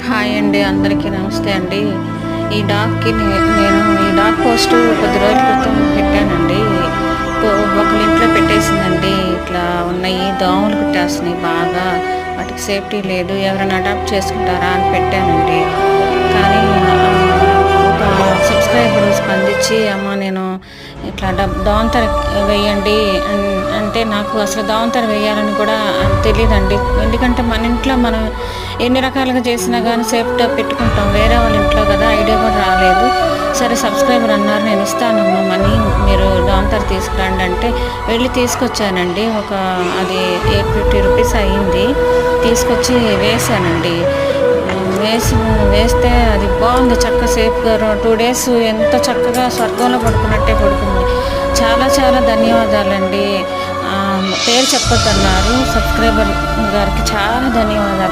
Hi అండి, అందరికీ నమస్తే అండి. నేను ఈ డాగ్ పోస్ట్ కొద్ది రోజుల క్రితం పెట్టానండి. ఒకళ్ళ ఇంట్లో పెట్టేసిందండి. ఇట్లా ఉన్నాయి, దోమలు కుట్టేస్తున్నాయి బాగా, వాటికి సేఫ్టీ లేదు, ఎవరైనా అడాప్ట్ చేసుకుంటారా అని పెట్టానండి. కానీ ఒక సబ్స్క్రైబర్ స్పందించి, అమ్మ నేను ఇట్లా దోమతెర వేయండి అంటే, నాకు అసలు దోమతెర వేయాలని కూడా తెలియదండి. ఎందుకంటే మన ఇంట్లో మనం ఎన్ని రకాలుగా చేసినా కానీ సేఫ్టీగా పెట్టుకుంటాం, వేరే వాళ్ళ ఇంట్లో కదా, ఐడియా కూడా రాలేదు. సరే సబ్స్క్రైబర్ అన్నారు, నేను ఇస్తానమ్మా మనీ, మీరు దోమతెర తీసుకురండి అంటే వెళ్ళి తీసుకొచ్చానండి. అది 850 రూపీస్ అయ్యింది. తీసుకొచ్చి వేసానండి. వేస్తే అది బాగుంది, చక్కగా సేఫ్గా 2 డేస్ ఎంత చక్కగా స్వర్గంలో పడుకున్నట్టే పడుకుంది. చాలా చాలా ధన్యవాదాలండి. పేరు చెప్పొద్దన్నారు సబ్స్క్రైబర్ గారికి, చాలా ధన్యవాదాలు.